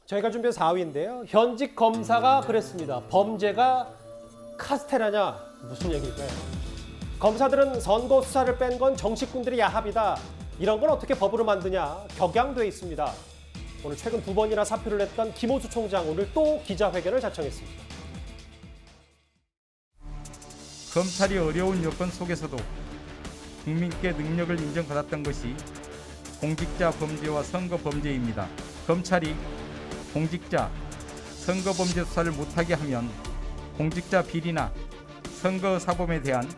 저희가 준비한 4위인데요. 현직 검사가 그랬습니다. 범죄가 카스테라냐? 무슨 얘기일까요? 검사들은 선거 수사를 뺀 건 정치꾼들의 야합이다. 이런 건 어떻게 법으로 만드냐? 격양돼 있습니다. 오늘 최근 2번이나 사표를 냈던 김호수 총장 오늘 또 기자회견을 자청했습니다. 검찰이 어려운 여건 속에서도 국민께 능력을 인정받았던 것이 공직자 범죄와 선거 범죄입니다. 검찰이 공직자 선거 범죄 수사를 못하게 하면 공직자 비리나 선거 사범에 대한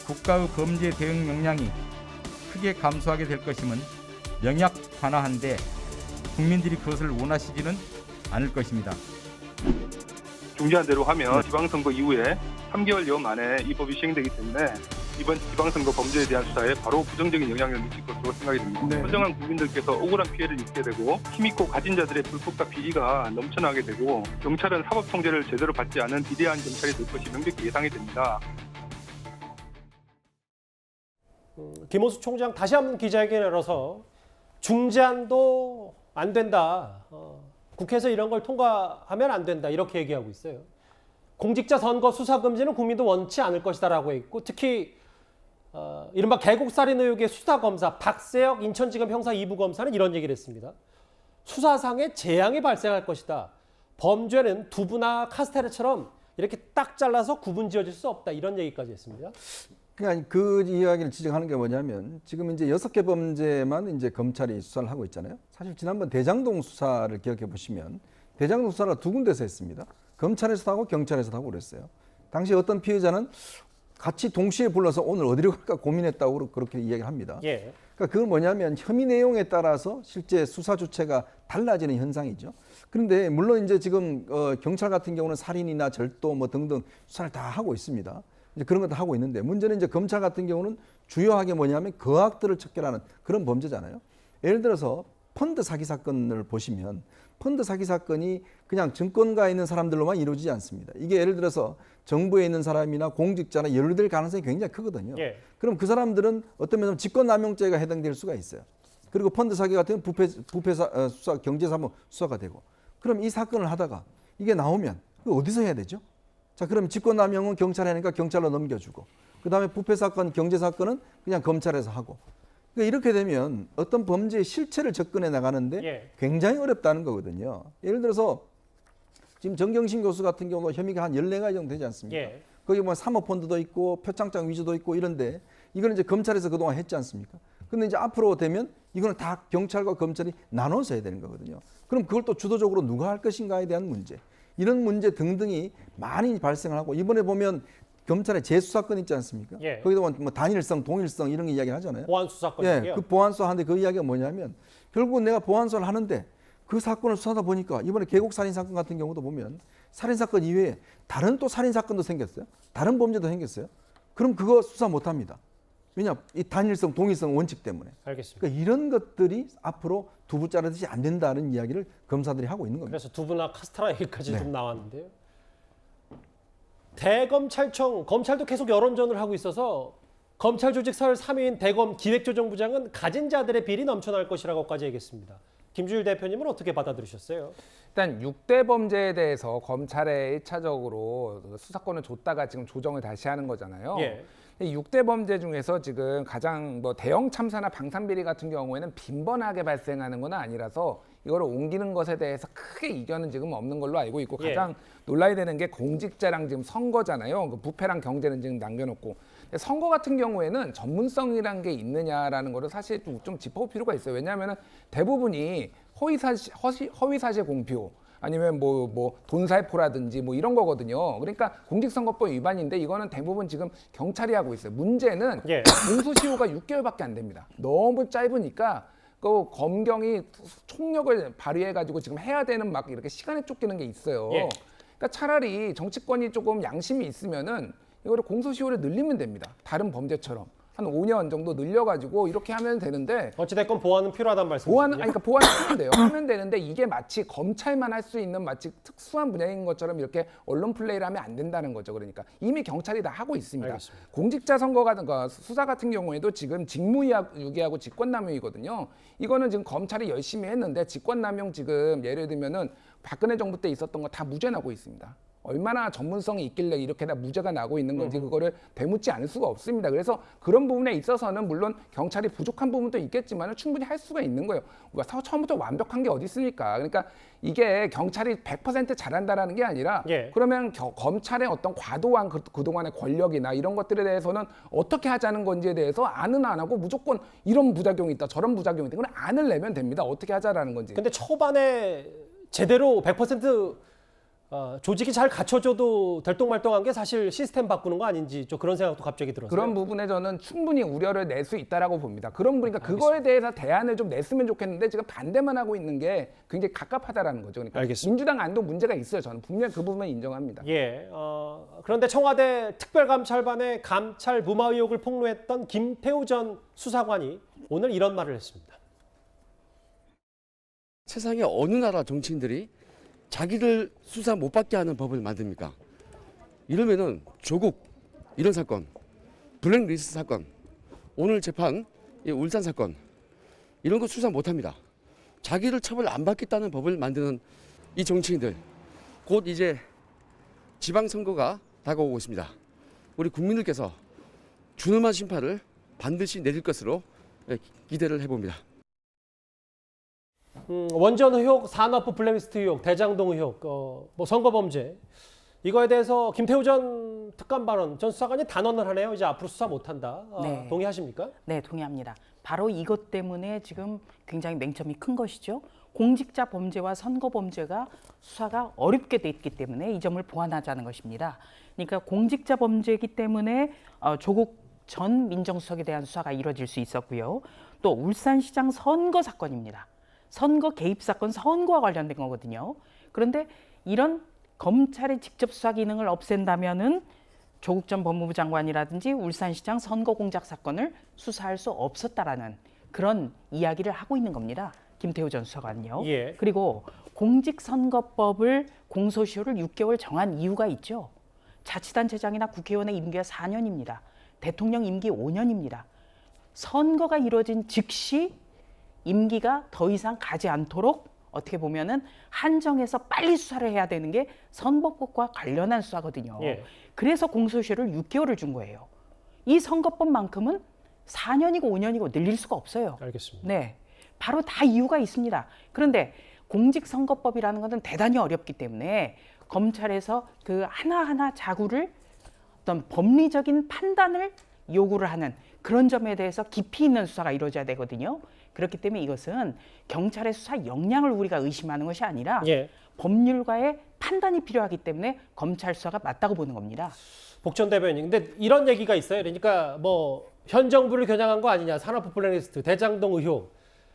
국가의 범죄 대응 역량이 크게 감소하게 될 것임은 명약관화한데 국민들이 그것을 원하시지는 않을 것입니다. 중지한 대로 하면 지방선거 이후에 3개월여 만에 이 법이 시행되기 때문에 이번 지방선거 범죄에 대한 수사에 바로 부정적인 영향을 미칠 것으로 생각이 됩니다. 선정한 국민들께서 억울한 피해를 입게 되고 힘있고 가진 자들의 불법과 비리가 넘쳐나게 되고 경찰은 사법통제를 제대로 받지 않은 비대한 경찰이 될 것이 명백히 예상이 됩니다. 김호수 총장 다시 한번 기자회견을 열어서 중재안도 안 된다. 국회에서 이런 걸 통과하면 안 된다. 이렇게 얘기하고 있어요. 공직자 선거 수사 금지는 국민도 원치 않을 것이다라고 했고 특히 이른바 계곡살인 의혹의 수사검사 박세혁 인천지검 형사 2부 검사는 이런 얘기를 했습니다. 수사상의 재앙이 발생할 것이다. 범죄는 두부나 카스테라처럼 이렇게 딱 잘라서 구분 지어질 수 없다. 이런 얘기까지 했습니다. 그러니까 그 이야기를 지적하는 게 뭐냐면 지금 이제 6개 범죄만 이제 검찰이 수사를 하고 있잖아요. 사실 지난번 대장동 수사를 기억해 보시면 대장동 수사를 2군데서 했습니다. 검찰에서도 하고 경찰에서도 하고 그랬어요. 당시 어떤 피해자는 같이 동시에 불러서 오늘 어디로 갈까 고민했다고 그렇게 이야기를 합니다. 예. 그러니까 그건 뭐냐면 혐의 내용에 따라서 실제 수사 주체가 달라지는 현상이죠. 그런데 물론 이제 지금 경찰 같은 경우는 살인이나 절도 뭐 등등 수사를 다 하고 있습니다. 이제 그런 것도 하고 있는데 문제는 이제 검찰 같은 경우는 주요하게 뭐냐면 거악들을 척결하는 그런 범죄잖아요. 예를 들어서 펀드 사기 사건을 보시면 펀드 사기 사건이 그냥 증권가에 있는 사람들로만 이루어지지 않습니다. 이게 예를 들어서 정부에 있는 사람이나 공직자나 연루될 가능성이 굉장히 크거든요. 예. 그럼 그 사람들은 어떤 면에서 직권남용죄가 해당될 수가 있어요. 그리고 펀드 사기 같은 부패 수사, 경제사무 수사가 되고 그럼 이 사건을 하다가 이게 나오면 어디서 해야 되죠? 자, 그럼 직권남용은 경찰이 하니까 경찰로 넘겨주고 그다음에 부패 사건, 경제 사건은 그냥 검찰에서 하고 그러니까 이렇게 되면 어떤 범죄의 실체를 접근해 나가는데 예. 굉장히 어렵다는 거거든요. 예를 들어서 지금 정경심 교수 같은 경우 혐의가 한 14가지 정도 되지 않습니까? 예. 거기 뭐 사모펀드도 있고 표창장 위조도 있고 이런데 이거는 이제 검찰에서 그동안 했지 않습니까? 근데 이제 앞으로 되면 이거는 다 경찰과 검찰이 나눠서 해야 되는 거거든요. 그럼 그걸 또 주도적으로 누가 할 것인가에 대한 문제, 이런 문제 등등이 많이 발생을 하고 이번에 보면 검찰의 재수사건 있지 않습니까? 예. 거기도 뭐 단일성, 동일성 이런 거 이야기를 하잖아요. 보안 수사건이요. 예, 그 보안수 하는데 그 이야기가 뭐냐면 결국은 내가 보안수를 하는데 그 사건을 수사하다 보니까 이번에 계곡 살인 사건 같은 경우도 보면 살인 사건 이외에 다른 또 살인 사건도 생겼어요. 다른 범죄도 생겼어요. 그럼 그거 수사 못 합니다. 왜냐? 이 단일성, 동일성 원칙 때문에. 알겠습니다. 그러니까 이런 것들이 앞으로 두부 자르듯이 안 된다는 이야기를 검사들이 하고 있는 겁니다. 그래서 두부나 카스테라 얘기까지 네. 좀 나왔는데요. 대검찰청, 검찰도 계속 여론전을 하고 있어서 검찰 조직 서열 3위인 대검 기획조정부장은 가진 자들의 비리 넘쳐날 것이라고까지 얘기했습니다. 김주일 대표님은 어떻게 받아들이셨어요? 일단 6대 범죄에 대해서 검찰에 1차적으로 수사권을 줬다가 지금 조정을 다시 하는 거잖아요. 예. 6대 범죄 중에서 지금 가장 뭐 대형 참사나 방산비리 같은 경우에는 빈번하게 발생하는 건 아니라서 이거를 옮기는 것에 대해서 크게 이견은 지금 없는 걸로 알고 있고 예. 가장 놀라야 되는 게 공직자랑 지금 선거잖아요. 그 부패랑 경제는 지금 남겨놓고 선거 같은 경우에는 전문성이란 게 있느냐라는 거를 사실 좀 짚어볼 필요가 있어요. 왜냐하면 대부분이 허위사실 공표 아니면 뭐 돈살포라든지 뭐 이런 거거든요. 그러니까 공직선거법 위반인데 이거는 대부분 지금 경찰이 하고 있어요. 문제는 예. 공소시효가 6개월밖에 안 됩니다. 너무 짧으니까 그 검경이 총력을 발휘해가지고 지금 해야 되는 막 이렇게 시간에 쫓기는 게 있어요. 예. 그러니까 차라리 정치권이 조금 양심이 있으면은 이거를 공소시효를 늘리면 됩니다. 다른 범죄처럼. 한 5년 정도 늘려가지고 이렇게 하면 되는데 어찌됐건 보완은 필요하다는 말씀이시죠? 그러니까 보완을 하면 돼요. 하면 되는데 이게 마치 검찰만 할 수 있는 마치 특수한 분야인 것처럼 이렇게 언론 플레이를 하면 안 된다는 거죠. 그러니까 이미 경찰이 다 하고 있습니다. 알겠습니다. 공직자 선거 같은 거 수사 같은 경우에도 지금 직무유기하고 직권남용이거든요. 이거는 지금 검찰이 열심히 했는데 직권남용 지금 예를 들면은 박근혜 정부 때 있었던 거 다 무죄 나고 있습니다. 얼마나 전문성이 있길래 이렇게 다 무죄가 나고 있는 건지 그거를 되묻지 않을 수가 없습니다. 그래서 그런 부분에 있어서는 물론 경찰이 부족한 부분도 있겠지만 충분히 할 수가 있는 거예요. 우리가 처음부터 완벽한 게 어디 있습니까? 그러니까 이게 경찰이 100% 잘한다라는 게 아니라 예. 그러면 검찰의 어떤 과도한 그동안의 권력이나 이런 것들에 대해서는 어떻게 하자는 건지에 대해서 안은 안 하고 무조건 이런 부작용이 있다 저런 부작용이 있다. 그건 안을 내면 됩니다. 어떻게 하자라는 건지. 근데 초반에 제대로 100% 조직이 잘 갖춰져도 들똥말똥한 게 사실 시스템 바꾸는 거 아닌지 좀 그런 생각도 갑자기 들었어요. 그런 부분에 저는 충분히 우려를 낼 수 있다라고 봅니다. 그런 그러니까 그거에 대해서 대안을 좀 냈으면 좋겠는데 지금 반대만 하고 있는 게 굉장히 갑갑하다라는 거죠. 그러니까 알겠습니다. 민주당 안도 문제가 있어요. 저는 분명히 그 부분은 인정합니다. 예. 그런데 청와대 특별감찰반의 감찰 무마 의혹을 폭로했던 김태우 전 수사관이 오늘 이런 말을 했습니다. 세상에 어느 나라 정치인들이 자기들 수사 못 받게 하는 법을 만듭니까? 이러면은 조국 이런 사건, 블랙리스트 사건, 오늘 재판 이 울산 사건 이런 거 수사 못 합니다. 자기들 처벌 안 받겠다는 법을 만드는 이 정치인들 곧 이제 지방선거가 다가오고 있습니다. 우리 국민들께서 준엄한 심판을 반드시 내릴 것으로 기대를 해봅니다. 원전 의혹, 산업부 블랙리스트 의혹, 대장동 의혹, 뭐 선거 범죄 이거에 대해서 김태우 전 특감반원 전 수사관이 단언을 하네요. 이제 앞으로 수사 못한다. 네. 동의하십니까? 네, 동의합니다. 바로 이것 때문에 지금 굉장히 맹점이 큰 것이죠. 공직자 범죄와 선거 범죄가 수사가 어렵게 됐기 때문에 이 점을 보완하자는 것입니다. 그러니까 공직자 범죄이기 때문에 조국 전 민정수석에 대한 수사가 이루어질 수 있었고요. 또 울산시장 선거 사건입니다. 선거 개입 사건, 선거와 관련된 거거든요. 그런데 이런 검찰의 직접 수사 기능을 없앤다면은 조국 전 법무부 장관이라든지 울산시장 선거 공작 사건을 수사할 수 없었다라는 그런 이야기를 하고 있는 겁니다. 김태우 전 수사관은요. 예. 그리고 공직선거법을 공소시효를 6개월 정한 이유가 있죠. 자치단체장이나 국회의원의 임기가 4년입니다. 대통령 임기 5년입니다. 선거가 이루어진 즉시 임기가 더 이상 가지 않도록 어떻게 보면은 한정해서 빨리 수사를 해야 되는 게 선거법과 관련한 수사거든요. 예. 그래서 공소시효를 6개월을 준 거예요. 이 선거법만큼은 4년이고 5년이고 늘릴 수가 없어요. 알겠습니다. 네, 바로 다 이유가 있습니다. 그런데 공직선거법이라는 것은 대단히 어렵기 때문에 검찰에서 그 하나하나 자구를 어떤 법리적인 판단을 요구를 하는 그런 점에 대해서 깊이 있는 수사가 이루어져야 되거든요. 그렇기 때문에 이것은 경찰의 수사 역량을 우리가 의심하는 것이 아니라 예. 법률가의 판단이 필요하기 때문에 검찰 수사가 맞다고 보는 겁니다. 복전 대변인. 근데 이런 얘기가 있어요. 그러니까 뭐 현 정부를 겨냥한 거 아니냐. 산업부 블랙리스트, 대장동 의혹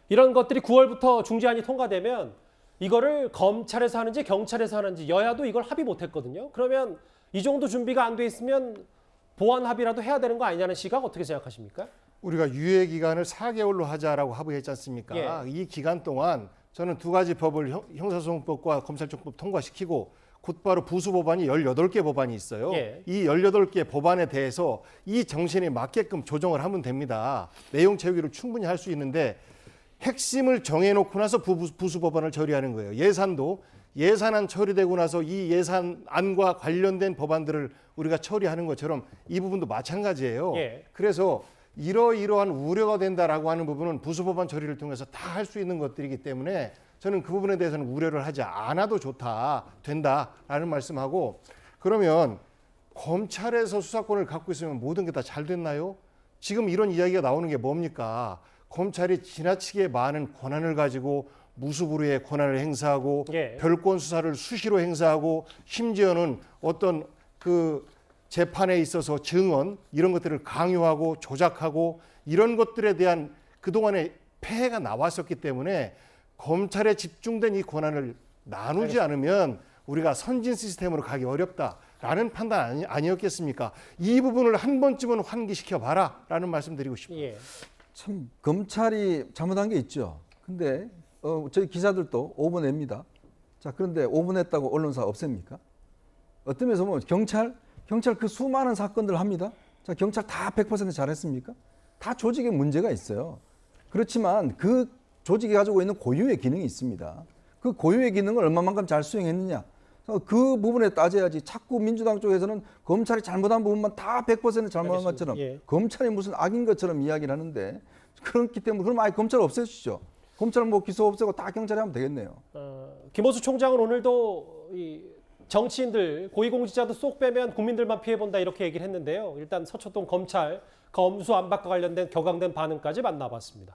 이런 것들이 9월부터 중재안이 통과되면 이거를 검찰에서 하는지 경찰에서 하는지 여야도 이걸 합의 못했거든요. 그러면 이 정도 준비가 안 돼 있으면 보완 합의라도 해야 되는 거 아니냐는 시각 어떻게 생각하십니까? 우리가 유예 기간을 4개월로 하자라고 합의했지 않습니까? 예. 이 기간 동안 저는 두 가지 법을 형사소송법과 검찰청법 통과시키고 곧바로 부수 법안이 18개 법안이 있어요. 예. 이 18개 법안에 대해서 이 정신에 맞게끔 조정을 하면 됩니다. 내용 채우기를 충분히 할 수 있는데 핵심을 정해놓고 나서 부수 법안을 처리하는 거예요. 예산도 예산안 처리되고 나서 이 예산안과 관련된 법안들을 우리가 처리하는 것처럼 이 부분도 마찬가지예요. 예. 그래서 이러이러한 우려가 된다라고 하는 부분은 부수법안 처리를 통해서 다 할 수 있는 것들이기 때문에 저는 그 부분에 대해서는 우려를 하지 않아도 된다라는 말씀하고, 그러면 검찰에서 수사권을 갖고 있으면 모든 게 다 잘 됐나요? 지금 이런 이야기가 나오는 게 뭡니까? 검찰이 지나치게 많은 권한을 가지고 무수부르의 권한을 행사하고 예. 별권 수사를 수시로 행사하고 심지어는 어떤 그 재판에 있어서 증언 이런 것들을 강요하고 조작하고 이런 것들에 대한 그동안의 폐해가 나왔었기 때문에 검찰에 집중된 이 권한을 나누지 않으면 우리가 선진 시스템으로 가기 어렵다. 라는 판단 아니었겠습니까? 이 부분을 한 번쯤은 환기시켜 봐라라는 말씀드리고 싶습니다. 예. 참 검찰이 잘못한 게 있죠. 근데 저희 기자들도 5분 냅니다. 자, 그런데 5분 했다고 언론사 없앱니까? 어떤 면에서 보면 경찰 그 수많은 사건들 합니다. 자, 경찰 다 100% 잘했습니까? 다 조직에 문제가 있어요. 그렇지만 그 조직이 가지고 있는 고유의 기능이 있습니다. 그 고유의 기능을 얼마만큼 잘 수행했느냐. 그 부분에 따져야지. 자꾸 민주당 쪽에서는 검찰이 잘못한 부분만 다 100% 잘못한 것처럼 예. 검찰이 무슨 악인 것처럼 이야기를 하는데 그렇기 때문에 그럼 아예 검찰 없애주시죠. 검찰 뭐 기소 없애고 다 경찰이 하면 되겠네요. 김호수 총장은 오늘도 이 정치인들, 고위공직자도 쏙 빼면 국민들만 피해본다 이렇게 얘기를 했는데요. 일단 서초동 검찰 검수 안박과 관련된 격앙된 반응까지 만나봤습니다.